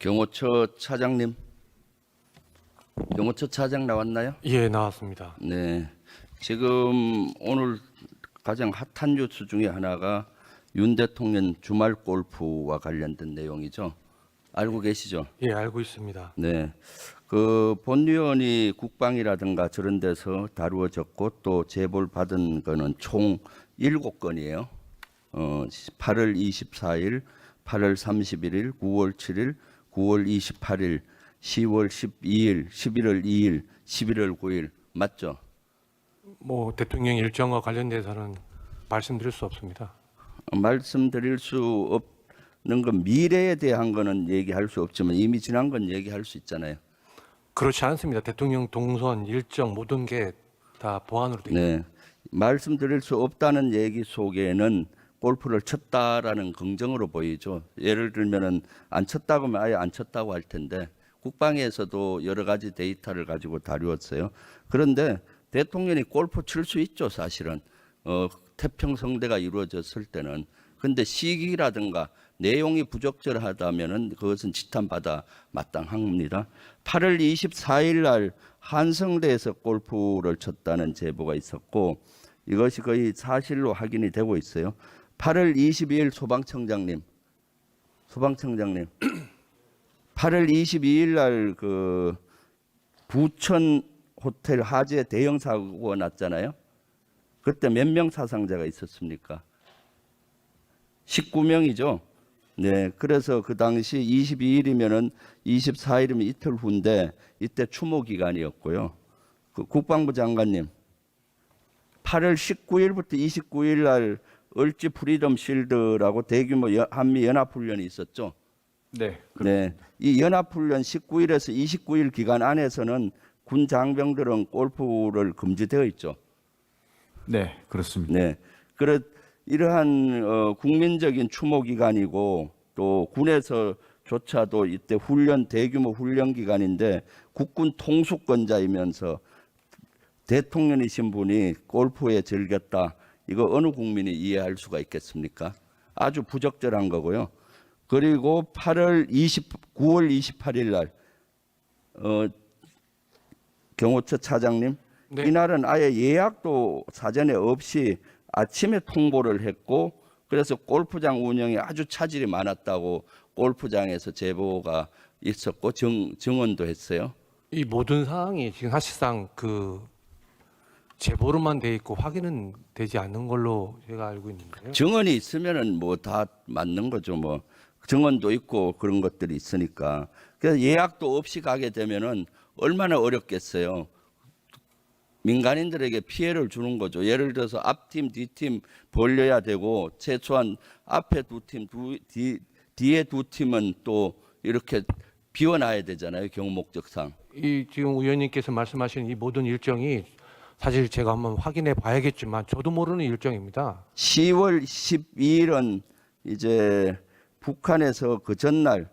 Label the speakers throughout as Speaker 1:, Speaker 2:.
Speaker 1: 경호처 차장님, 경호처 차장 나왔나요?
Speaker 2: 예, 나왔습니다.
Speaker 1: 네. 지금 오늘 가장 핫한 뉴스 중에 하나가 윤 대통령 주말 골프와 관련된 내용이죠. 알고 계시죠?
Speaker 2: 예, 알고 있습니다.
Speaker 1: 네. 그 본위원이 국방이라든가 저런 데서 다루어졌고 또 제보를 받은 거는 총 7건이에요. 8월 24일, 8월 31일, 9월 7일, 9월 28일, 10월 12일, 11월 2일, 11월 9일 맞죠?
Speaker 2: 뭐 대통령 일정과 관련돼서는 말씀드릴 수 없습니다.
Speaker 1: 말씀드릴 수 없는 건 미래에 대한 거는 얘기할 수 없지만 이미 지난 건 얘기할 수 있잖아요.
Speaker 2: 그렇지 않습니다. 대통령 동선 일정 모든 게 다 보안으로 되어 있습니다.
Speaker 1: 네. 말씀드릴 수 없다는 얘기 속에는 골프를 쳤다라는 긍정으로 보이죠. 예를 들면은 안 쳤다고 하면 아예 안 쳤다고 할 텐데 국방에서도 여러 가지 데이터를 가지고 다루었어요. 그런데 대통령이 골프 칠 수 있죠, 사실은. 태평성대가 이루어졌을 때는. 근데 시기라든가 내용이 부적절하다면은 그것은 지탄받아 마땅합니다. 8월 24일 날 한성대에서 골프를 쳤다는 제보가 있었고 이것이 거의 사실로 확인이 되고 있어요. 8월 22일 소방청장님 8월 22일 날 그 부천 호텔 화재 대형 사고가 났잖아요. 그때 몇 명 사상자가 있었습니까? 19명이죠. 네, 그래서 그 당시 22일이면은 24일이면 이틀 후인데 이때 추모 기간이었고요. 그 국방부 장관님, 8월 19일부터 29일 날 을지 프리덤 실드라고 대규모 한미 연합훈련이 있었죠.
Speaker 3: 네.
Speaker 1: 네, 이 연합훈련 19일에서 29일 기간 안에서는 군 장병들은 골프를 금지되어 있죠.
Speaker 3: 네, 그렇습니다.
Speaker 1: 네, 이러한 국민적인 추모 기간이고 또 군에서조차도 이때 대규모 훈련 기간인데 국군 통수권자이면서 대통령이신 분이 골프에 즐겼다. 이거 어느 국민이 이해할 수가 있겠습니까? 아주 부적절한 거고요. 그리고 9월 28일 날 경호처 차장님,
Speaker 2: 네.
Speaker 1: 이날은 아예 예약도 사전에 없이 아침에 통보를 했고 그래서 골프장 운영에 아주 차질이 많았다고 골프장에서 제보가 있었고 증언도 했어요.
Speaker 2: 이 모든 사항이 지금 사실상 그 제보로만 돼 있고 확인은 되지 않는 걸로 제가 알고 있는데요.
Speaker 1: 증언이 있으면은 뭐 다 맞는 거죠. 뭐 증언도 있고 그런 것들이 있으니까. 그래서 예약도 없이 가게 되면은 얼마나 어렵겠어요. 민간인들에게 피해를 주는 거죠. 예를 들어서 앞팀, 뒤팀 벌려야 되고 최소한 앞에 두 팀, 뒤에 두 팀은 또 이렇게 비워놔야 되잖아요. 경목적상.
Speaker 2: 이 지금 의원님께서 말씀하신 이 모든 일정이 사실 제가 한번 확인해 봐야겠지만 저도 모르는 일정입니다. 10월
Speaker 1: 12일은 이제 북한에서 그 전날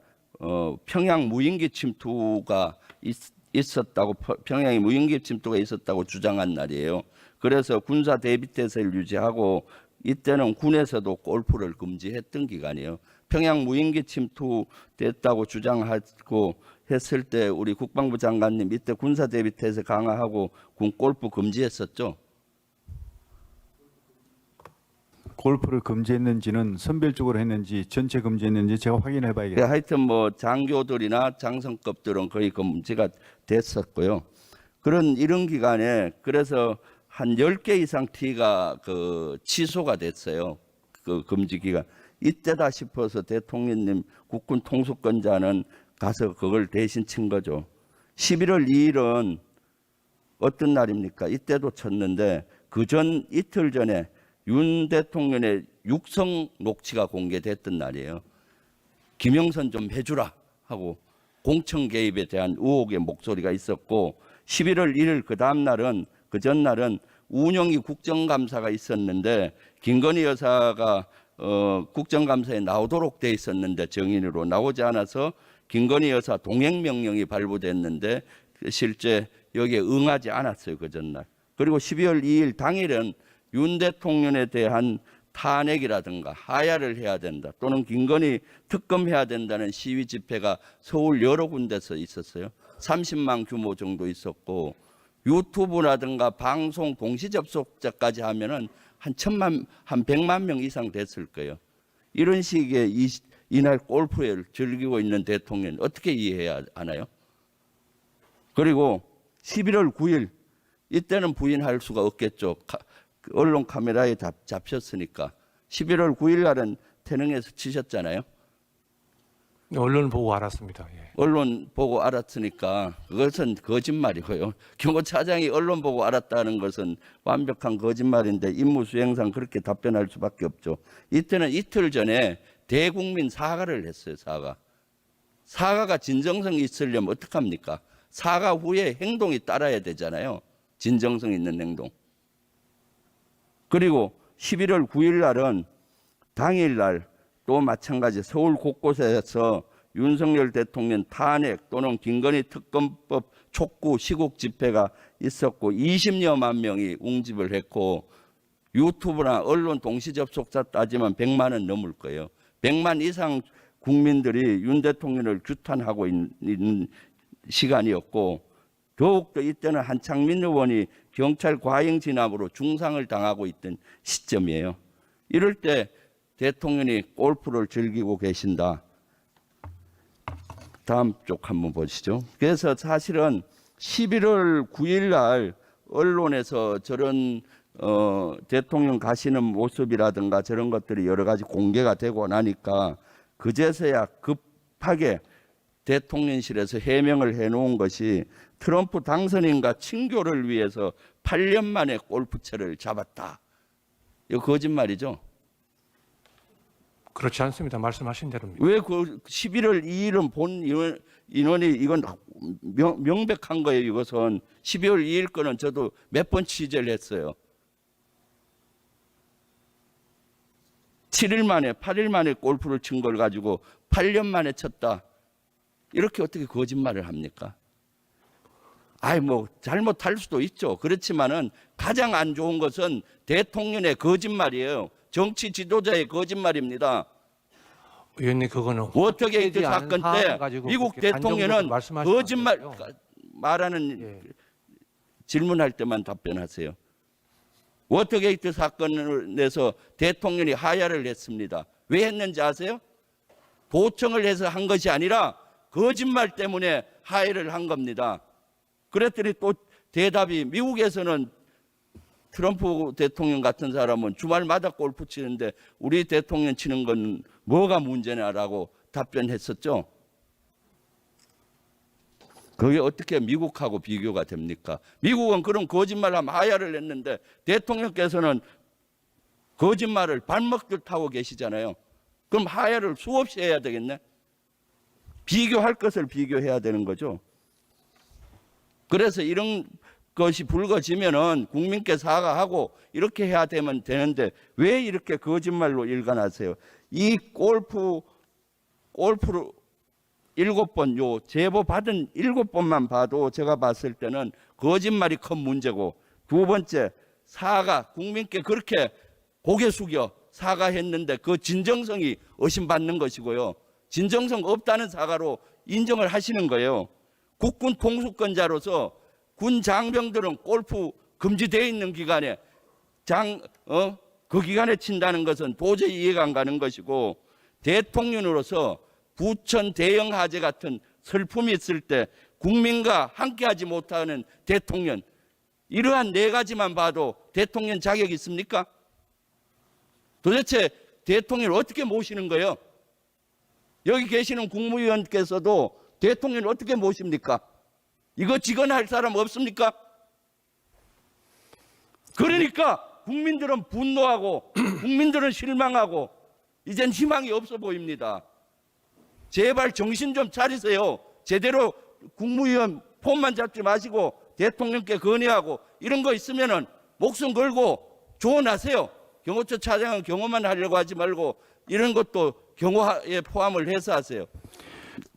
Speaker 1: 평양 무인기 침투가 있었다고 평양에 무인기 침투가 있었다고 주장한 날이에요. 그래서 군사 대비태세를 유지하고 이때는 군에서도 골프를 금지했던 기간이에요. 평양 무인기 침투됐다고 주장하고 했을 때 우리 국방부 장관님 이때 군사 대비태세 강화하고 군 골프 금지했었죠.
Speaker 3: 골프를 금지했는지는 선별적으로 했는지 전체 금지했는지 제가 확인해 봐야겠습니다.
Speaker 1: 하여튼 뭐 장교들이나 장성급들은 거의 금지가 됐었고요. 이런 기간에 그래서 한 10개 이상 티가 그 취소가 됐어요. 그 금지 기간. 이때다 싶어서 대통령님 국군 통수권자는 가서 그걸 대신 친 거죠. 11월 2일은 어떤 날입니까? 이때도 쳤는데 이틀 전에 윤 대통령의 육성 녹취가 공개됐던 날이에요. 김영선 좀 해주라 하고 공천 개입에 대한 의혹의 목소리가 있었고 11월 1일 그 전날은 운영이 국정감사가 있었는데 김건희 여사가 국정감사에 나오도록 돼 있었는데 정인으로 나오지 않아서 김건희 여사 동행명령이 발부됐는데 실제 여기에 응하지 않았어요. 그 전날. 그리고 12월 2일 당일은 윤 대통령에 대한 탄핵이라든가 하야를 해야 된다 또는 김건희 특검해야 된다는 시위 집회가 서울 여러 군데서 있었어요. 30만 규모 정도 있었고 유튜브라든가 방송 동시 접속자까지 하면은 한 100만 명 이상 됐을 거예요. 이런 식의 이날 골프를 즐기고 있는 대통령 어떻게 이해해야 하나요? 그리고 11월 9일 이때는 부인할 수가 없겠죠. 언론 카메라에 잡혔으니까 11월 9일 날은 태릉에서 치셨잖아요.
Speaker 2: 언론 보고 알았습니다. 예.
Speaker 1: 언론 보고 알았으니까 그것은 거짓말이고요. 경호차장이 언론 보고 알았다는 것은 완벽한 거짓말인데 임무 수행상 그렇게 답변할 수밖에 없죠. 이때는 이틀 전에 대국민 사과를 했어요. 사과가 진정성이 있으려면 어떡합니까? 사과 후에 행동이 따라야 되잖아요. 진정성 있는 행동. 그리고 11월 9일 날은 당일날 또 마찬가지 서울 곳곳에서 윤석열 대통령 탄핵 또는 김건희 특검법 촉구 시국 집회가 있었고 20여만 명이 웅집을 했고 유튜브나 언론 동시 접속자 따지면 100만은 넘을 거예요. 100만 이상 국민들이 윤 대통령을 규탄하고 있는 시간이었고 더욱더 이때는 한창민 의원이 경찰 과잉 진압으로 중상을 당하고 있던 시점이에요. 이럴 때 대통령이 골프를 즐기고 계신다. 다음 쪽 한번 보시죠. 그래서 사실은 11월 9일 날 언론에서 저런 대통령 가시는 모습이라든가 저런 것들이 여러 가지 공개가 되고 나니까 그제서야 급하게 대통령실에서 해명을 해놓은 것이 트럼프 당선인과 친교를 위해서 8년 만에 골프채를 잡았다. 이거 거짓말이죠.
Speaker 2: 그렇지 않습니다. 말씀하신 대로입니다.
Speaker 1: 왜 그 11월 2일은 본 인원이 이건 명백한 거예요. 이것은 12월 2일 거는 저도 몇 번 취재를 했어요. 7일 만에 8일 만에 골프를 친 걸 가지고 8년 만에 쳤다. 이렇게 어떻게 거짓말을 합니까? 아이 뭐 잘못할 수도 있죠. 그렇지만은 가장 안 좋은 것은 대통령의 거짓말이에요. 정치 지도자의 거짓말입니다.
Speaker 2: 의원님 그거는
Speaker 1: 워터게이트 사건 때 미국 대통령은 거짓말 말하는
Speaker 2: 예.
Speaker 1: 질문할 때만 답변하세요. 워터게이트 사건을 내서 대통령이 하야를 했습니다. 왜 했는지 아세요? 도청을 해서 한 것이 아니라 거짓말 때문에 하야를 한 겁니다. 그랬더니 또 대답이 미국에서는 트럼프 대통령 같은 사람은 주말마다 골프 치는데 우리 대통령 치는 건 뭐가 문제냐라고 답변했었죠. 그게 어떻게 미국하고 비교가 됩니까? 미국은 그런 거짓말하면 하야를 했는데 대통령께서는 거짓말을 발먹듯 하고 계시잖아요. 그럼 하야를 수없이 해야 되겠네. 비교할 것을 비교해야 되는 거죠. 그래서 이런 것이 불거지면은 국민께 사과하고 이렇게 해야 되는데 왜 이렇게 거짓말로 일관하세요? 이 골프를 7번 요 제보 받은 7번만 봐도 제가 봤을 때는 거짓말이 큰 문제고 두 번째 사과 국민께 그렇게 고개 숙여 사과했는데 그 진정성이 의심받는 것이고요. 진정성 없다는 사과로 인정을 하시는 거예요. 국군 통수권자로서 군 장병들은 골프 금지되어 있는 기간에 그 기간에 친다는 것은 도저히 이해가 안 가는 것이고 대통령으로서 부천 대형 화재 같은 슬픔이 있을 때 국민과 함께하지 못하는 대통령 이러한 네 가지만 봐도 대통령 자격이 있습니까? 도대체 대통령을 어떻게 모시는 거예요? 여기 계시는 국무위원께서도 대통령을 어떻게 모십니까? 이거 직언할 사람 없습니까? 그러니까 국민들은 분노하고 국민들은 실망하고 이젠 희망이 없어 보입니다. 제발 정신 좀 차리세요. 제대로 국무위원 폼만 잡지 마시고 대통령께 건의하고 이런 거 있으면은 목숨 걸고 조언하세요. 경호처 차장은 경호만 하려고 하지 말고 이런 것도 경호에 포함을 해서 하세요.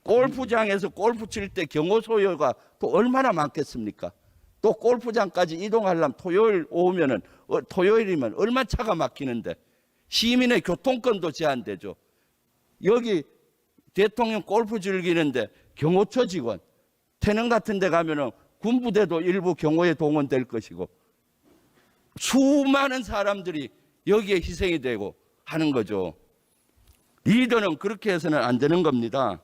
Speaker 1: 골프장에서 골프 칠 때 경호 소요가 또 얼마나 많겠습니까? 또 골프장까지 이동하려면 토요일 오후면은 토요일이면 얼마 차가 막히는데 시민의 교통권도 제한되죠. 여기 대통령 골프 즐기는데 경호처 직원, 태릉 같은 데 가면은 군부대도 일부 경호에 동원될 것이고 수많은 사람들이 여기에 희생이 되고 하는 거죠. 리더는 그렇게 해서는 안 되는 겁니다.